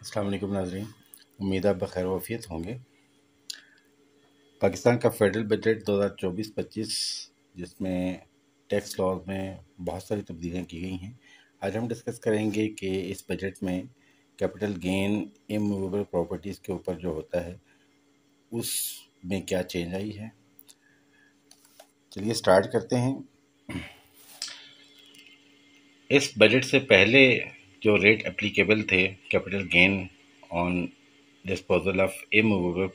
अस्सलाम वालेकुम नाज़रीन, उम्मीद आप बखैर वाफियत होंगे। पाकिस्तान का फेडरल बजट 2024-25 जिसमें टैक्स लॉज में बहुत सारी तब्दीलियाँ की गई हैं। आज हम डिस्कस करेंगे कि इस बजट में कैपिटल गेन इमूवेबल प्रॉपर्टीज़ के ऊपर जो होता है उसमें क्या चेंज आई है। चलिए स्टार्ट करते हैं। इस बजट से पहले जो रेट एप्लीकेबल थे capital gain on disposal of immovable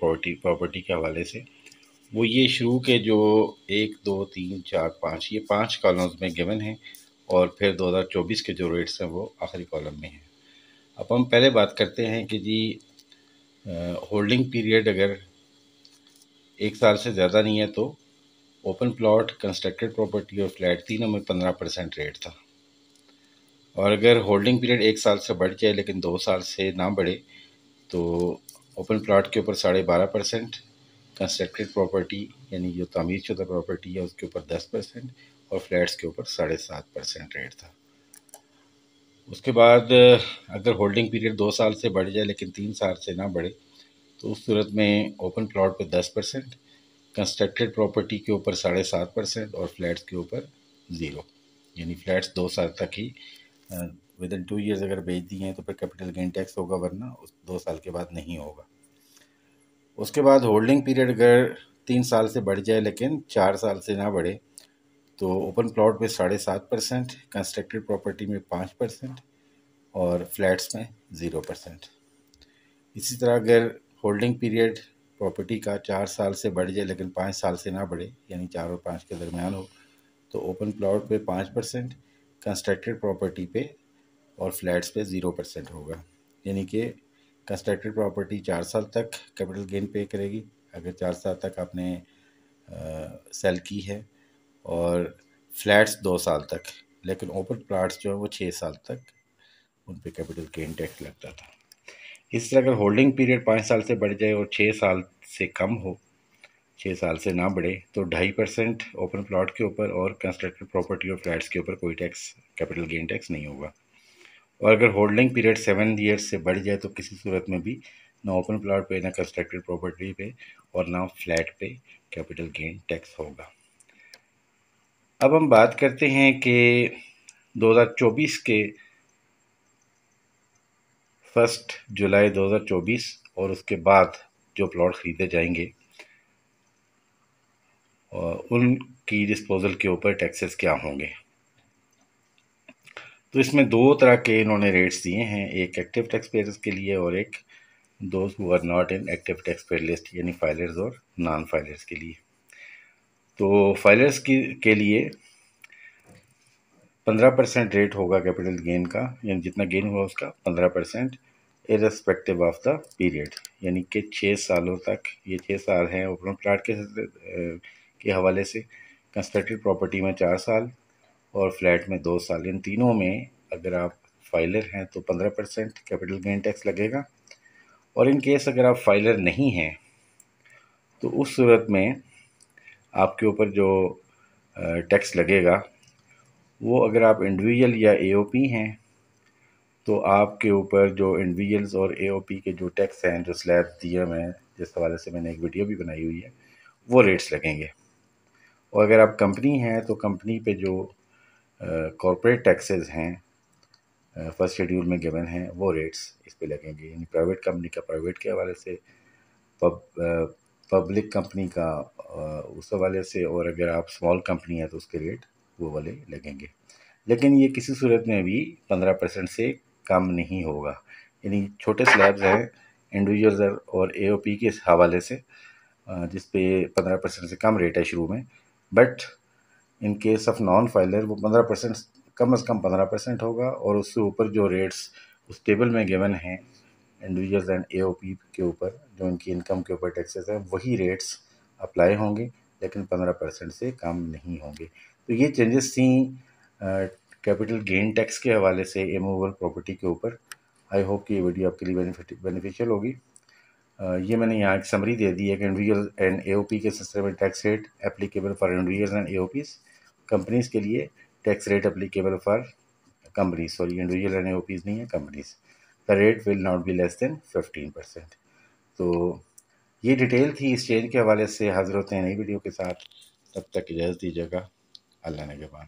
property के हवाले से, वो ये शुरू के जो 1, 2, 3, 4, 5 ये 5 कॉलम्स में गिवन है और फिर 2024 के जो रेट्स हैं वो आखिरी कॉलम में हैं। अब हम पहले बात करते हैं कि जी होल्डिंग पीरियड अगर 1 साल से ज़्यादा नहीं है तो ओपन प्लॉट, कंस्ट्रक्टेड प्रॉपर्टी और फ्लैट तीनों में 15% रेट था, और अगर होल्डिंग पीरियड 1 साल से बढ़ जाए लेकिन 2 साल से ना बढ़े तो ओपन प्लॉट के ऊपर 12.5%, कंस्ट्रक्टेड प्रॉपर्टी यानी जो तामीर शुदा प्रॉपर्टी है उसके ऊपर 10% और फ्लैट्स के ऊपर 7.5% रेट था। उसके बाद अगर होल्डिंग पीरियड 2 साल से बढ़ जाए लेकिन 3 साल से ना बढ़े तो उस सूरत में ओपन प्लॉट पे 10%, कंस्ट्रक्टेड प्रॉपर्टी के ऊपर 7.5% और फ्लैट्स के ऊपर 0, यानी फ्लैट्स 2 साल तक ही विद इन 2 ईयर्स अगर बेच दिए हैं तो फिर कैपिटल गेन टैक्स होगा, वरना उस 2 साल के बाद नहीं होगा। उसके बाद होल्डिंग पीरियड अगर 3 साल से बढ़ जाए लेकिन 4 साल से ना बढ़े तो ओपन प्लॉट पे 7.5%, कंस्ट्रक्टेड प्रॉपर्टी में 5% और फ्लैट्स में 0%। इसी तरह अगर होल्डिंग पीरियड प्रॉपर्टी का 4 साल से बढ़ जाए लेकिन 5 साल से ना बढ़े यानी 4 और 5 के दरमियान हो तो ओपन प्लॉट पे 5%, कंस्ट्रक्टेड प्रॉपर्टी पे और फ्लैट्स पे 0% होगा। यानी कि कंस्ट्रक्टेड प्रॉपर्टी 4 साल तक कैपिटल गेन पे करेगी अगर 4 साल तक आपने सेल की है, और फ्लैट्स 2 साल तक, लेकिन ओपन प्लाट्स जो है वो 6 साल तक उन पे कैपिटल गेन टैक्स लगता था। इस तरह अगर होल्डिंग पीरियड 5 साल से बढ़ जाए और 6 साल से कम हो, 6 साल से ना बढ़े तो 2.5% ओपन प्लॉट के ऊपर और कंस्ट्रक्टेड प्रॉपर्टी और फ्लैट्स के ऊपर कोई टैक्स कैपिटल गेन टैक्स नहीं होगा। और अगर होल्डिंग पीरियड 7 ईयर्स से बढ़ जाए तो किसी सूरत में भी ना ओपन प्लॉट पे, ना कंस्ट्रक्टेड प्रॉपर्टी पे और ना फ्लैट पे कैपिटल गेन टैक्स होगा। अब हम बात करते हैं कि 2024 के 1 जुलाई 2024 और उसके बाद जो प्लॉट ख़रीदे जाएंगे और उनकी डिस्पोजल के ऊपर टैक्सेस क्या होंगे। तो इसमें 2 तरह के इन्होंने रेट्स दिए हैं, एक एक्टिव टैक्स पेयर्स के लिए और एक those who are not in active tax payer list यानी फाइलर्स और नॉन फाइलर्स के लिए। तो फाइलर्स के लिए 15% रेट होगा कैपिटल गेन का, यानी जितना गेन हुआ उसका 15% इररिस्पेक्टिव ऑफ द पीरियड, यानी कि 6 सालों तक, ये 6 साल हैं ओपन प्लाट के हवाले से, कंस्ट्रक्टेड प्रॉपर्टी में 4 साल और फ्लैट में 2 साल, इन तीनों में अगर आप फाइलर हैं तो 15% कैपिटल गेन टैक्स लगेगा। और इन केस अगर आप फाइलर नहीं हैं तो उस सूरत में आपके ऊपर जो टैक्स लगेगा वो, अगर आप इंडिविजुअल या एओपी हैं तो आपके ऊपर जो इंडिविजुअल्स और एओपी के जो टैक्स हैं, जो स्लैब दिए हुए हैं, जिस हवाले से मैंने एक वीडियो भी बनाई हुई है, वो रेट्स लगेंगे। और अगर आप कंपनी हैं तो कंपनी पे जो कॉरपोरेट टैक्सेस हैं फर्स्ट शेड्यूल में गिवन हैं वो रेट्स इस पे लगेंगे, यानी प्राइवेट कंपनी का प्राइवेट के हवाले से, पब्लिक कंपनी का उस हवाले से, और अगर आप स्मॉल कंपनी है तो उसके रेट वो वाले लगेंगे। लेकिन ये किसी सूरत में भी 15% से कम नहीं होगा, यानी छोटे स्लैब्स हैं इंडिविजुअल्स और एओपी के हवाले से जिस पे 15% से कम रेट है शुरू में, but in case of non filer वो 15% कम से कम 15% होगा, और उससे ऊपर जो रेट्स उस टेबल में गिवन हैं इंडिविजुअल्स एंड एओपी के ऊपर, जो उनकी इनकम के ऊपर टैक्सेस हैं, वही रेट्स अप्लाई होंगे, लेकिन 15% से कम नहीं होंगे। तो ये चेंजेस थी कैपिटल गेन टैक्स के हवाले से इमूवेबल प्रॉपर्टी के ऊपर। आई होप कि ये वीडियो आपके लिए बेनिफिशियल होगी। ये मैंने यहाँ एक समरी दे दी है कि इंडिविजुअल एंड एओपी के सिस्टम में tax rate applicable for individuals and AOPs, companies के लिए tax rate applicable for companies, sorry individual and AOPs नहीं है, companies. The rate will not be less than 15%। तो ये डिटेल थी इस चेंज के हवाले से। हाजिर होते हैं नई वीडियो के साथ, तब तक इजाज़त दीजिएगा। अल्लाह ने के बाद।